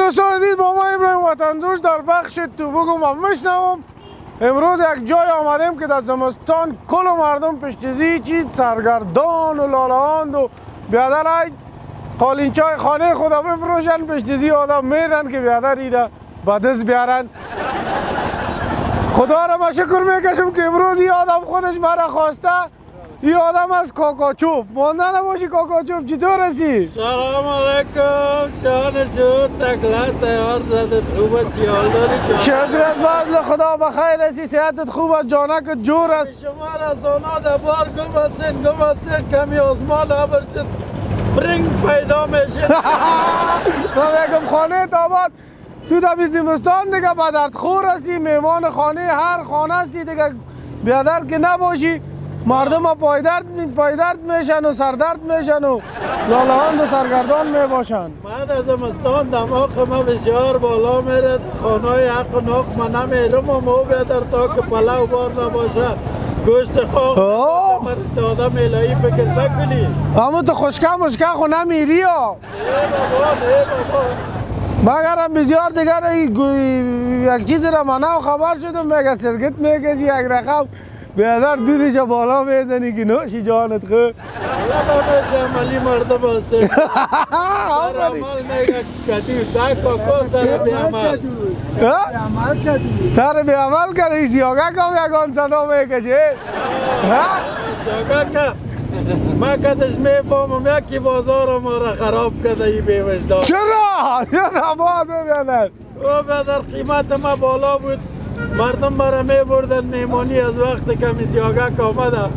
دوستان عزیز، با ما ابراهیم وطندوش در بخش تو بگو من میشنوم. امروز یک جای آمدیم که در زمستان کل مردم پشتیزی چیز سرگردان و لالهاند و بیادر های قالینچای خانه خدا بفروشن. پشتیزی آدم میرن که بیادر ایده به دست بیارن. خدا را با شکر میکشم که امروز این آدم خودش مرا خواسته. این آدم از کاکاچوب. مانده نباشی کاکاچوب، چطور هستی؟ سلام علیکم شان جون، تکلت تیار زدت خوبت جیال داری؟ شکر از فضل خدا بخیر هستی، صحتت خوب است، جانکت جور است. شما رسانه در بار گم هستین کمی آسمان برچت برنگ پیدا میشه. من میگم خانه تاباد تو در زمستان دیگه به درد خور هستی، میمان خانه هر خانه هستی دیگه. بیادر که نباشی مردم پایدرد میشن و سردرد میشن و لالهاند و سرگردان میباشن. بعد از زمستان دماغ ما بسیار بالا میره. خانه حق و ناق من نمیرم و مو بیادر تا که پلو بار نباشه گوشت خواه مرد آدم الهی فکر بکنی. اما تو خشکه مشکه خو نمیری ها. نه بابا مگرم بسیار دیگر یک چیز را من خبر شدم میگه سرگت میگه یک رقم بیادر دودشا بالا میزنی که نوشی جانت خو. الله بمیشه عملی مردم هسته. سر عمل میگه کدیو سر کاکا سر بی عمل. سر بی عمل کرده ای سیاگه کم یکان صدا میکشه. سیاگه که من کدش میفهمم یکی بازار ما را خراب کرده ای بیوجدان. چرا بازو بیادر؟ او بیادر قیمت ما بالا بود. مردم برا می بردن میمانی از وقت کمی سیاگک آمده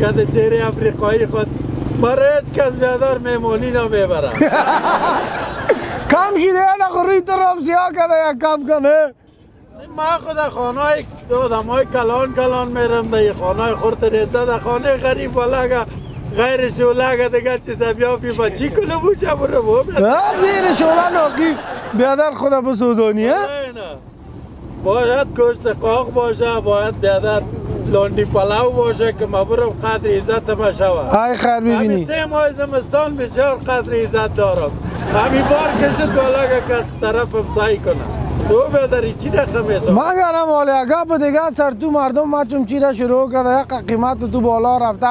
کده چهره افریقایی خود برای هیچ کس بیادر میمانی نمیبره. کم شده نخوری تو رام سیاه کده یک کم کنه. ما خود خانه های آدم های کلان میرم ده خانه خورت ریزه ده خانه غریب بلگه غیر شولگه دیگه چیز بیافی با چی کلو بوچه برو بو زیر شوله ناقی بیادر خدا بسوزانیه. باید گوشت قاق باشه، باید بیادر لاندی پلاو باشه که ما برم قدر عزت ما شود. ای خیر ببینی همین 3 ماه زمستان بسیار قدر عزت دارم. همین بار کشت بالا که کس طرفم سعی کنم. تو بیادری چی رقم حساب؟ مگرم حالی اگه دیگه سر تو مردم ما چون چی را شروع کرده یک قیمت تو بالا رفته.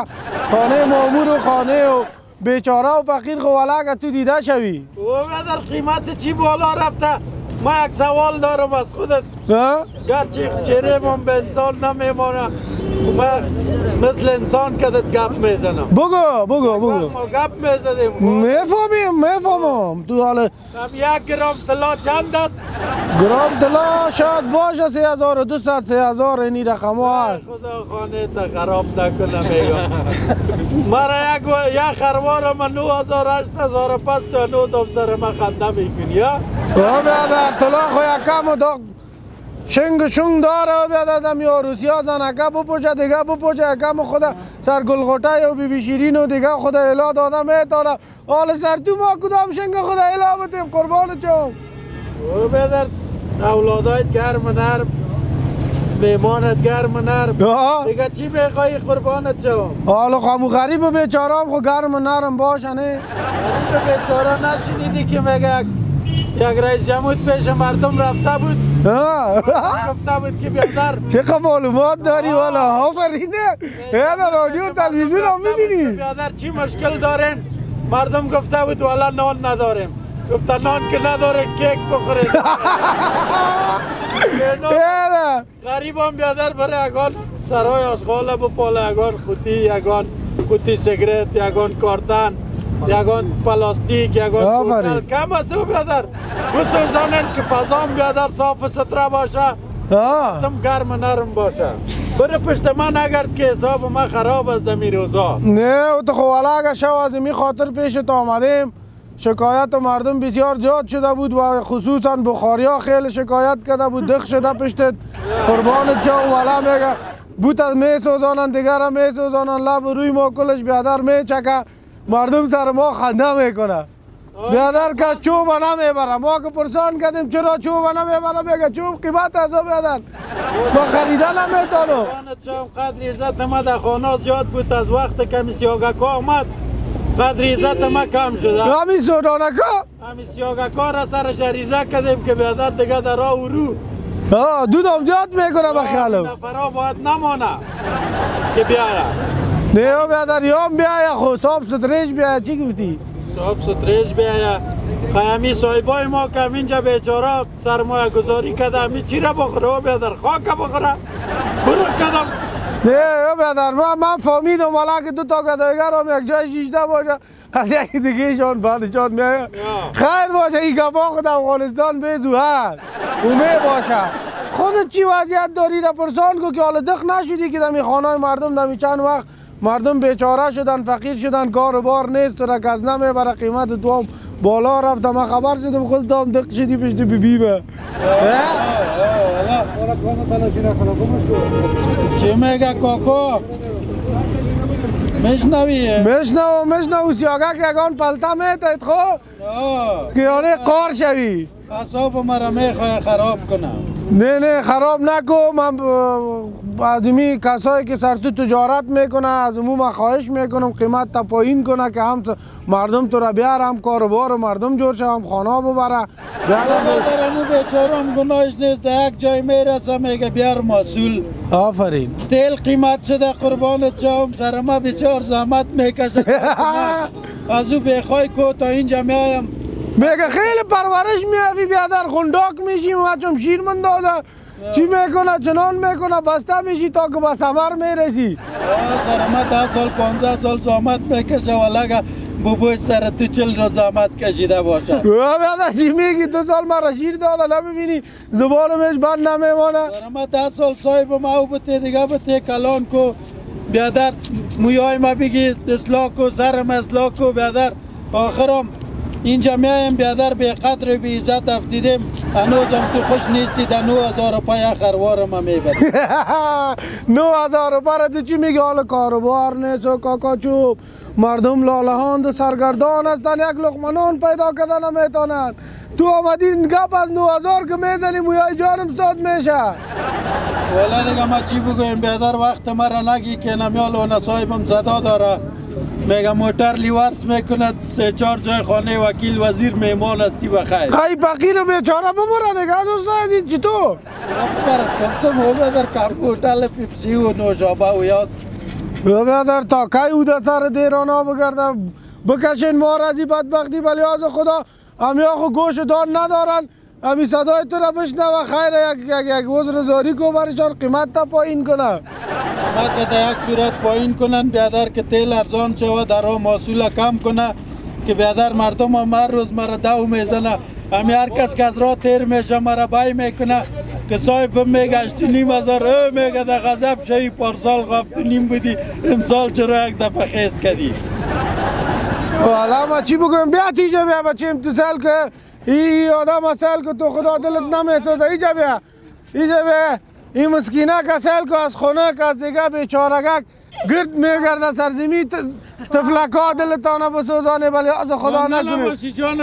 خانه مامور و خانه و بیچاره و فقیر خواله تو دیده شوی. او بیادر قیمت چی بالا رفته؟ ما یک سوال دارم از خودت. گرچه چهره من به انسان نمیمانه من مثل انسان کدت گپ میزنم. بگو ما گپ میزدیم میفهمم تو حالا 1 گرم طلا چند است؟ گرام طلا شاید باشه 3200 3000 اینی رقم ها هست. خدا خانه تا خراب نکنه میگم. مرا یک خروار من 9000 8000 پس تو 9000 سر من خنده میکنی ها؟ بیادر طلا خو یک کم و شنگ داره بیادر دم یا روسیا زنکه بپوچه دیگه بپوچه یک کم خدا سر گلغوطه و بی بی شیرین و دیگه خدا الا داده میتاره. حال سر تو ما کدام شنگ خدا الا بتیم قربان چم. او بیادر اولادایت گرم نرم میمانت گرم نرم دیگه چی میخوایی قربانت شم؟ حالا خامو غریب بیچارام خو گرم نرم باشنه. غریب بیچاره نشنیدی که میگه یک رئیس جمهور پیش مردم رفته بود گفته بود که بیادر چه معلومات داری والا آفرینه. اینا رادیو تلویزیون هم میبینی بیادر چی مشکل دارین؟ مردم گفته بود والا نان نداریم. گفته نان که نداره کیک بخورید. غریب هم بیادر برای یگان سرای آشغال بپاله یگان قوطی سیگرت یگان کارتن یگان پلاستیک یگان بوتل کم است او بیادر بسوزانن که فضا بیادر صاف و سطره باشه دم گرم نرم باشه. بره پشت من نگرد که حساب ما خراب است دمی روزا. نه تو خواله اگه شو از می خاطر پیشت آمدیم شکایت مردم بسیار زیاد شده بود و خصوصا بخاریا خیلی شکایت کرده بود دخ شده پشتت قربانت جام والا میگه بوت از میسوزانن دیگر هم میسوزانن لب روی ما کلش بیادر میچکه مردم سر ما خنده میکنه. بیادر که چوب نمیبره ما که پرسان کردیم چرا چوب نمیبره میگه چوب قیمت از بیادر ما خریده نمیتونم. قدر عزت ما در خانه زیاد بود از وقت کمی سیاگک آمد قدر عزت ما کم شده. همین سودانکا همین سیاگکار سرش عریضه کردیم که بیادر دیگه در راه و رو دود امجاد میکنه بخیالم نفرها باید نمانه که بیاید نه بیادر یام بیاید خو صاحب ستریش بیاید چی گفتی؟ صاحب ستریش بیاید همی صاحبای ما که اینجا بیچاره سرمایه گذاری کده همی چی را بخوره بیادر خاک بخوره برو کدم نه بیادر من فهمیدم والا که دو تا گدایگر هم یک جای شیشته باشه از یکی دیگه شان بعدشان میاید خیر باشه این گفا خود افغانستان بیزو هست اومه باشه خودت چی وضعیت داری را پرسان کو که حالا دخ نشدی که دمی خانه مردم دمی چند وقت مردم بیچاره شدن فقیر شدن کار و بار نیست و رکز نمیبره قیمت دوام بالا رفت من خبر شدم خود دام دق شدی پشت بیبیمه چی میگه کاکو؟ میشنو سیاگه که یگان پلتا میتاید خو که یعنی قار شوی اصاب مرا میخواه خراب کنم نه خراب نکو من از امی کسایی که سر تو تجارت میکنه از امو من خواهش میکنم قیمت تا پایین کنه که هم مردم تو را بیار هم کاروبار مردم جور شه هم خانه ببره بیادر امو بیچاره هم گناهش نیست یک جای میرسه میگه بیار مسئول آفرین تیل قیمت شده قربانت جام سر ما بسیار زحمت میکشه از او بخوای کو تا اینجا میایم میگه خیلی پرورش میافی بیادر خنداک میشیم و چون شیر من داده چی میکنه چنان میکنه بسته میشی تا که به ثمر میرسی سر ما 10 سال 15 سال زحمت میکشه ولگه بابوش سر تو 40 روز زحمت کشیده باشه بیادر چی میگی 2 سال مرا شیر داده نمیبینی زبانمش بند نمیمانه سر ما 10 سال صاحب ما او بته دیگه بته کلان کو بیادر مویای ما بگی اصلاح کو سرم اصلاح کو بیادر آخرم اینجا میایم بیادر به قدر بی عزت افتیدیم هنوزم تو خوش نیستی در 9000 روپای خروار ما میبری 9000 روپای تو چی میگه حالا کاروبار نیست و کاکا چوب مردم لالهاند و سرگردان هستن یک لقمه نان پیدا کردن نمیتونن تو آمدی گپ از 9000 که میزنی مویای جانم ساد میشه والا دیگه ما چی بگویم بیادر وقت مرا نگی که نمیال و نصایبم صدا داره میگه موتر لیورس میکنه 3-4 جای خانه وکیل وزیر میمان هستی بخیر خیلی فقیر و بیچاره بمره دیگه دوستان چطور؟ برات گفتم او بدر کمپوتل پیپسی و نوشابه و یاست او بدر تا که او در سر دیرانا بگرده بکشین ما را از این بدبختی بلیاز خدا همی آخو گوش دان ندارن همی صدای تو را بشنه و خیر یک وزر زاری کو برشان قیمت تا پایین کنه قیمت تا یک صورت پایین کنن بیادر که تیل ارزان شود در آن محصول کم کنه که بیادر مردم هم هر روز مرا دو میزنه همی هر کس که از راه تیر میشه مرا بای میکنه که صاحب میگه 8500 میگه در غضب شوی پارسال 7.5 بودی امسال چرا یک دفعه خیز کردی والا ما چی بگویم بیا تیجه بیا بچه امتصال که ای آدم اصل که تو خدا دلت نمیسوزه ایجا بیا این مسکینه که سل که از خونه که از دیگه بیچارگک گرد میگرده سرزمی تفلکا دلتانه بسوزانه بلی از خدا نکنه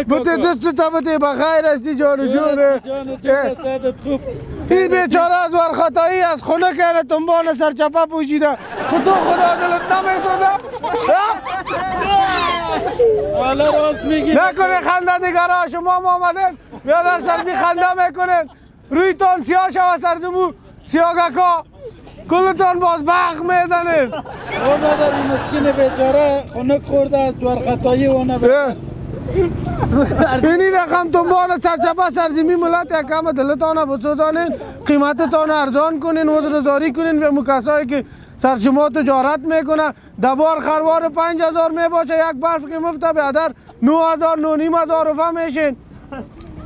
بته دست تا بته بخیر استی جان جونه این بیچاره از ورخطایی از خونه کنه تنبان سرچپه پوشیده خدا دلت نمیسوزه والا راست میگی نکنه خنده دیگرها شما آمدن بیادر سردی خنده میکنن روی تان سیاه شوه سردمو سیاگکا کلتان باز بخ میزنید او بدر این مسکین بیچاره خنک خورده از ورخطایی اونه اینی رقم تنبان سرچپه سرزمی ملت یکم دلتانه بسوزانین قیمتتان ارزان کنین وزر زاری کنین به مکسایی که سر شما تجارت میکنه دبار خروار 5000 میباشه یک برف که مفته بیادر 9000 9500 روپه میشین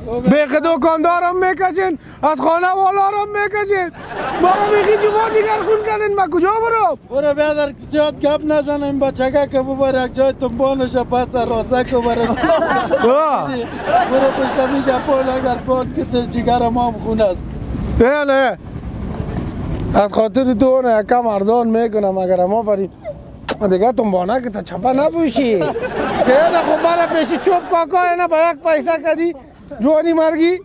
بیخ دکاندارم میکشین از خانه والارم میکشین ما را بیخی جمعه دیگر خون کردین ما کجا برو بیادر زیاد گپ نزنیم بچگه که ببر یک جای تنبانش پس راسه که برش برو پشتمی گپان اگر بان که جگر ما خون است نه از خاطر تو نه یکم ارزان میکنم اگر ما فرید دیگه تنبانه که تا چپه نپوشی نه خب برای پیش چوب کاکا نه با یک پیسه کدی جوانی مرگی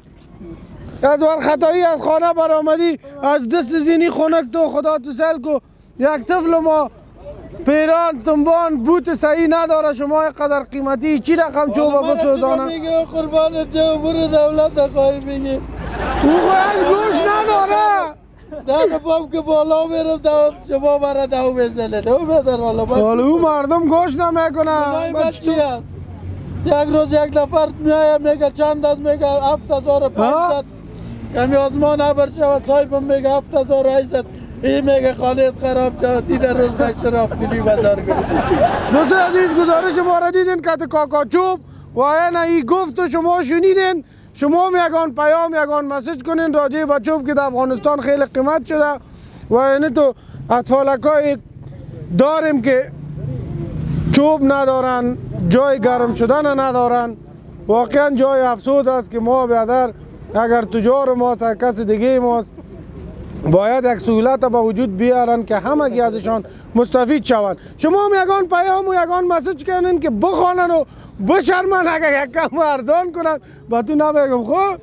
از ورخطایی از خانه برآمدی از دست زینی خونک تو خدا تو سل کو یک طفل ما پیران تنبان بوت صحیح نداره شما قدر قیمتی چی رقم چوبه بسوزانه میگه قربان جو برو دولت نخواهی میگی او خواهش گوش نداره داده بام که بالا میرم دوام شما برا دو بزنه دو بدر حالا او مردم گوش نمیکنه یک روز یک نفر میایه میگه چند از میگه 7500 کمی آزمان عبر شود صاحبم میگه 7800 این میگه خانه خراب شد دیده روز خشت رفتونی بدار کنید دوستان عزیز گزارش ما را دیدین که کاکا چوب و این گفت و شما شنیدین شما یگان پیام یگان مسیج کنین راجع به چوب که در افغانستان خیلی قیمت شده و این تو اطفالکای داریم که چوب ندارن جای گرم شدن ندارن واقعا جای افسوس است که ما بیادر اگر تجار ما تا کس دیگه ماست باید یک سهولت به وجود بیارن که همگی ازشان مستفید شوند شما هم یگان پیام و یگان مسیج کنین که بخوانن و بشرمن اگر یک کم ارزان کنن با تو نمیگم خب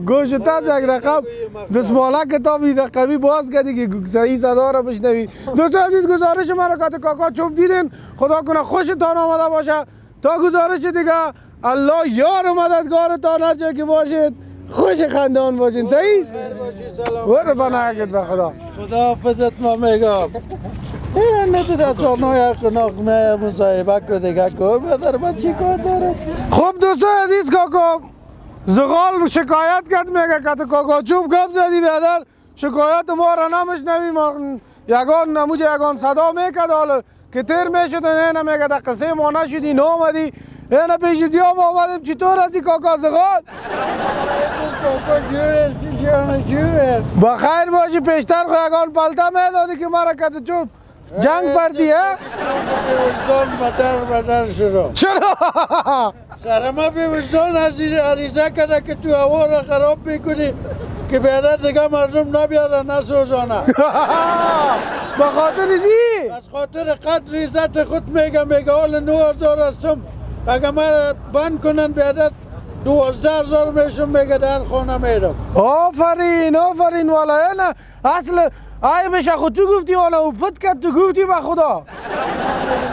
گوشت از یک رقم دسماله کتابی دقیقی باز کردی که صحیح صدا را بشنوی دوستان عزیز گزارش مرا که کاکا چوب دیدین خدا کنه خوشتان آمده باشه تا گزارش دیگه الله یار و مددگارتان هر جای که باشید خوش خندان باشین صحیح برو بناگت به خدا حافظت ما میگم این ندید رسانه یک نقمه مصاحبه که دیگه که بدر من چی کار داره خب دوستان عزیز کاکا زغال شکایت کرد میگه که کاکا چوب گپ زدی بیادر شکایت ما را نمیشنویم یگان نموج یگان صدا میکرد حالا که تیر میشد نه میگه در قصه ما نشدی نامدی اینه پیش دیام آمدیم چطور هستی کاکا زغال؟ بخیر باشی پیشتر خو یگان پلته میدادی که مرا کت چوب جنگ پردی ها؟ وجدان بدر شروع چرا؟ سرما به وجدان عریضه کرده که تو هوا را خراب میکنی که بیادر دیگه مردم نبیارن نسوزانه به خاطر زی؟ از خاطر قدر عزت خود میگه حال 9000 هستم اگه من بند کنن بیادر 12000 میشم میگه در خانه میرم آفرین والا نه اصل ای بشه خود تو گفتی والا او پت کرد تو گفتی به خدا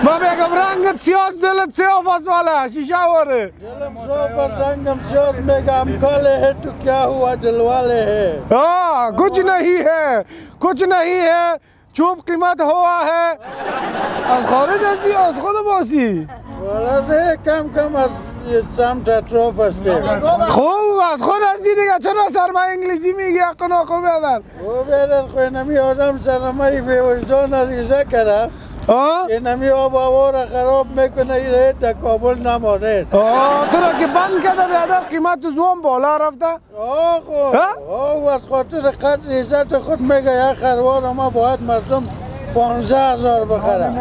ما میگم رنگت سیاس دلت سیاف است والا شیشه واره دلم صاف است رنگم سیاس میگم کاله ہے تو کیا ہوا دل والے ہے کچھ نہیں ہے چوب قیمت ہوا ہے از خارج هستی از خود باسی والا ده کم از سمت اطراف هستیم خوب از خود هستی دیگه چرا سرما انگلیسی میگی اقنا خوب بیادر او بیادر خوی نمی آدم سرمایی به وجدان ریزه کرده که نمی آب هوا را خراب میکنه ایره تا کابل نمانه تو را که بند کرده بیادر قیمت زوم بالا رفته خوب از خاطر قدر عزت خود میگه یک خروار ما باید مردم 15000 بخره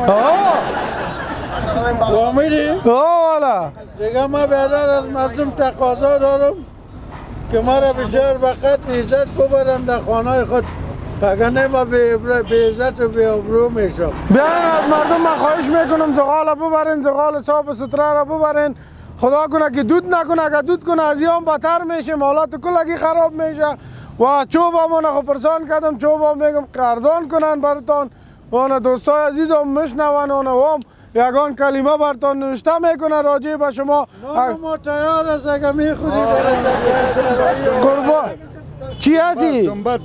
وامیدی؟ والا دیگه ما بیادر از مردم تقاضا دارم که ما را بسیار به قدر عزت ببرم در خانه خود وگرنه ما به عزت و به ابرو میشم بیاین از مردم من خواهش میکنم زغال ببرین زغال صاف ستره را ببرین خدا کنه که دود نکنه اگه دود کنه از یام بدتر میشه حالات کلگی خراب میشه و چوب همون خو پرسان کردم چوب هم میگم قرضان کنن برتان و دوستای عزیزم میشنون و هم یگان کلمه برتان نوشته میکنه راجع به شما ما تیار است اگه میخودی قربان چی هستی؟ دنبه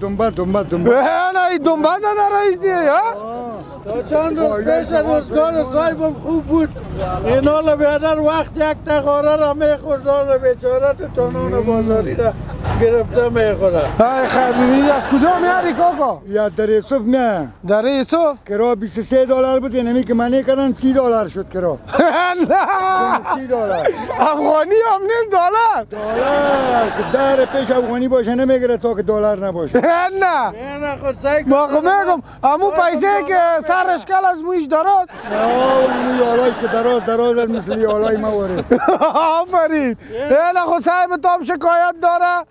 نه دنبه زده رئیستی ها؟ تا چند روز پیش روزگار صاحبم خوب بود این حالا بیادر وقت یک تقاره را میخورد حالا بیچاره تو تانون بازاری را گرفته میخوره ای خیر ببینید از کجا میاری کاکا؟ یا در یوسف نه در یوسف؟ کرا 23 دلار بود اینمی که منی کردن 30 دلار شد کرا نه 30 دلار افغانی هم نیم دلار که در پیش افغانی باشه نمیگیره تا که دلار نباشه نه خود سعی کن ما میگم همون پیسه که سرش کل از مویش دارد اونمو یالاش که دراز از مثل یالای ما واره آفرین اینا خود صاحب تام شکایت داره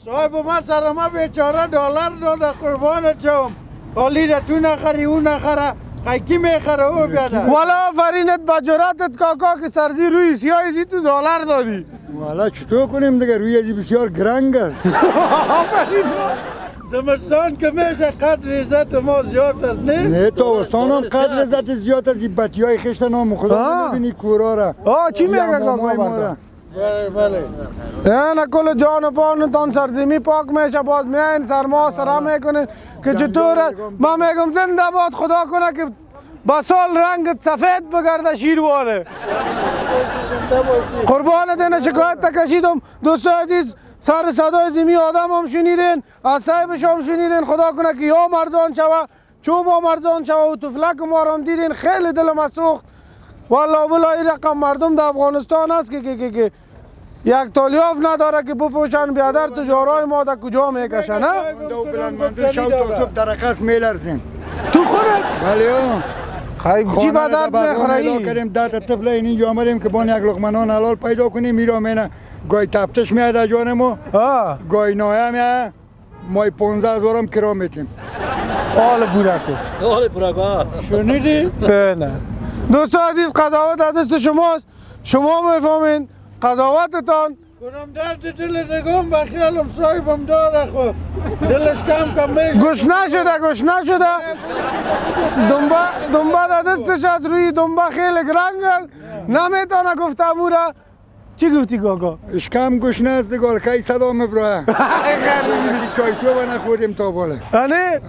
صاحب ما سرما بیچاره دلار داده قربانت شم حالی ده تو نخری او نخره خیکی میخره او بیاده والا آفرینت با جراتت کاکا که سرزی روی سیاهی تو دلار دادی والا چطور کنیم دیگه روی ازی بسیار گرنگ است آفرین زمستان که میشه قدر عزت ما زیاد است نه تابستان هم قدر عزت زیاد است. این بطی های خشت نام خدا میبینی کورا را. چی میگه کاکا برده؟ بله بله. نکل جان و پانتان سرزمی پاک میشه، باز میاین سرما سرا میکنین که چطور. من میگم زنده باد، خدا کنه که با سال رنگت سفید بگرده شیرواره. قربان دینه شکایت تکشیدم دوستای عزیز، سر صدای زمی آدم هم شنیدین، از صاحبش هم شنیدین. خدا کنه که یا مرزان شوه چوب ها مرزان شوه و تفلک ما رو هم دیدین. خیلی دلم از سوخت والله بلا. این رقم مردم در افغانستان است که یک تالیاف نداره که بفوشن بیادر تجارای ما در کجا میکشن. دو بلند منزل شو تا در رقص میلرزیم تو خودت؟ بله ها. خیلی چی به درد میخوری؟ کردیم ده تا طفل اینجا آمدیم که بان یک لقمه نان حلال پیدا کنیم. میرا مینه گاهی تفتش میاد از جان ما، گاهی نایه میاد. مای 15,000 هم کرا میتیم. حال بورکو حال بورکو شنیدی؟ نه دوستان عزیز، قضاوت از دست شماست، شما میفهمین قضاوتتان. کنم درد دل نگم بخیالم صاحبم داره خب دلش کم میشه. گوش نشده دنبه در دستش از روی دنبه خیلی گرنگ نمیتونه گفته بوره. چی گفتی کاکا؟ اشکم گوش نست دیگار که صدا میبره. خیلی چای صبح نخوردیم تا بالا. نه؟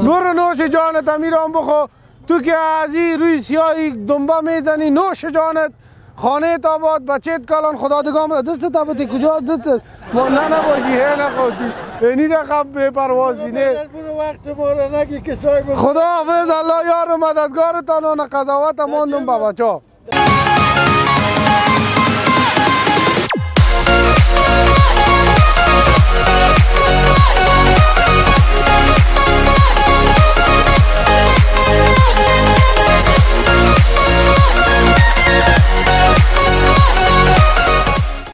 برو نوش جانت امیران بخو. تو که از این روی سیاهی دنبه میزنی نوش جانت. خانه تاباد بچهت کلان خدا دگام دستت تابتی کجا دستت؟ ما نباشی هی نخوادی اینی دقیقا بے پروازی نه. وقت ما رو نگی که صاحب خدا حافظ. الله یار و مددگارتان و قضاوت ماندم با بچه ها.